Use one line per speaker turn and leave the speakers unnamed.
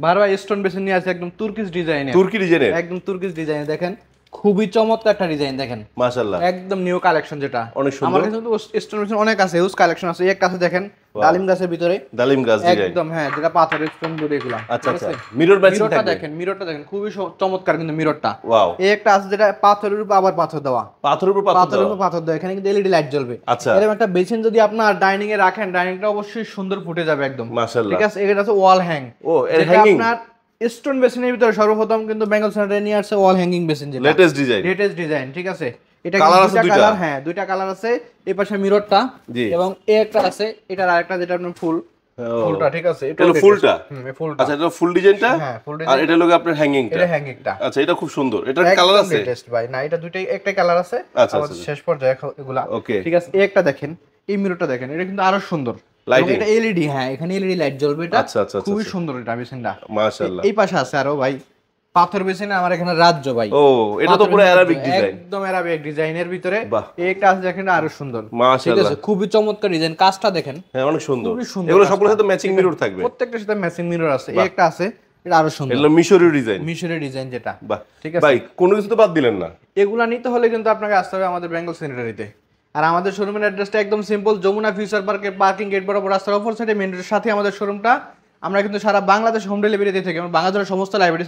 বারবার stone basin নিয়ে আছে একদম তুর্কিশ ডিজাইনের,
তুর্কি ডিজাইনের,
একদম তুর্কিশ ডিজাইন। দেখেন খুবই চমৎকার একটা ডিজাইন, দেখেন
মাশাআল্লাহ
একদম নিউ কালেকশন। যেটা
অনেক সুন্দর।
আমার কাছে কিন্তু স্টোন বেসিন অনেক আছে, ইউজ কালেকশন আছে। এই একটা আছে দেখেন ডালিম গাছের ভিতরে,
ডালিম গাছ ডিজাইন
একদম হ্যাঁ, যেটা পাথরের স্টোন বলে এগুলা।
আচ্ছা আচ্ছা, মিরর ম্যাচিং
মিররটা
থাকবে।
দেখেন, মিররটা দেখেন খুবই চমৎকার কিন্তু মিররটা।
ওয়াও,
এই একটা আছে যেটা পাথরের উপর আবার পাথর দেওয়া,
পাথরের উপর পাথর
পাথরের
দেওয়া।
উপর পাথর দেওয়া। এখানে কিন্তু এলইডি লাইট জ্বলবে।
আচ্ছা,
এরকম একটা বেসিন যদি আপনার ডাইনিং এ রাখেন, ডাইনিংটা অবশ্যই সুন্দর ফুটে যাবে একদম।
মাশাআল্লাহ।
ঠিক আছে, এটা আছে ওয়াল হ্যাং।
ও এর হ্যাঙ্গিং,
আপনার স্টোন বেসিনের ভিতরে সর্বপ্রথম কিন্তু বেঙ্গল সেন্টারে নিয়ে আসছে ওয়াল হ্যাঙ্গিং বেসিন, যেটা
লেটেস্ট ডিজাইন,
লেটেস্ট ডিজাইন। ঠিক আছে, এটা
কালার আছে
দুইটা
দুইটা?
কালার, হ্যাঁ দুইটা কালার আছে। এই পাশে মিররটা
জি,
এবং এই একটা আছে, এটার আরেকটা যেটা আপনার ফুল, ফুলটা। ঠিক আছে,
এটা হলো ফুলটা।
এই ফুলটা।
আচ্ছা, এটা ফুল ডিজাইনটা,
হ্যাঁ ফুল
আর
ডিজাইন।
এটা হলো আপনার হ্যাঙ্গিংটা।
এটা হ্যাঙ্গিংটা।
আচ্ছা, এটা খুব সুন্দর। এটার কালার আছে?
লেটেস্ট ভাই, না এটা দুইটাই, একটাই কালার আছে।
আচ্ছা
আমাদের
আচ্ছা,
শেষ পর্যায়ে এগুলা।
ওকে,
ঠিক আছে, এই একটা দেখেন, এই মিররটা দেখেন, এটা কিন্তু আরো সুন্দর।
লাইটিং,
এটা এলইডি, হ্যাঁ এখানে এলইডি লাইট জ্বলবে। এটা
আচ্ছা আচ্ছা,
খুবই সুন্দর এটা বেসিনটা।
মাশাআল্লাহ।
এই পাশে আছে আরো ভাই পাথর বেসিনে আমার এখানে রাজ্য ভাই।
ও এটা তো পুরো অ্যারাবিক ডিজাইন,
একদম অ্যারাবিক ডিজাইনের ভিতরে।
বাহ,
এই একটা আছে দেখেন আরো সুন্দর। ঠিক
মাশাআল্লাহ,
আছে, খুবই চমৎকার ডিজাইন, কাজটা দেখেন।
হ্যাঁ অনেক সুন্দর।
খুবই সুন্দর
এগুলো
কাজটা।
সবগুলোর সাথে ম্যাচিং মিরর থাকবে,
প্রত্যেকটার সাথে ম্যাচিং মিরর আছে। এই একটা আছে, এটা আরো সুন্দর,
এগুলো মিশরীয় ডিজাইন,
মিশরের ডিজাইন যেটা।
বাহ,
ঠিক আছে
ভাই কোনো কিছু তো বাদ দিলেন না।
এগুলা নিতে হলে কিন্তু আপনাকে আসতে হবে আমাদের বেঙ্গল সেনিটারিতে। আর আমাদের শোরুমের অ্যাড্রেসটা একদম সিম্পল, যমুনা ফিউচার পার্কের পার্কিং গেট বরাবর রাস্তার অপর সাইডে মেন রোডের সাথে আমাদের শোরুমটা। আমরা কিন্তু সারা বাংলাদেশ হোম ডেলিভারি দিয়ে থাকি, বাংলাদেশের সমস্ত লাইব্রেরি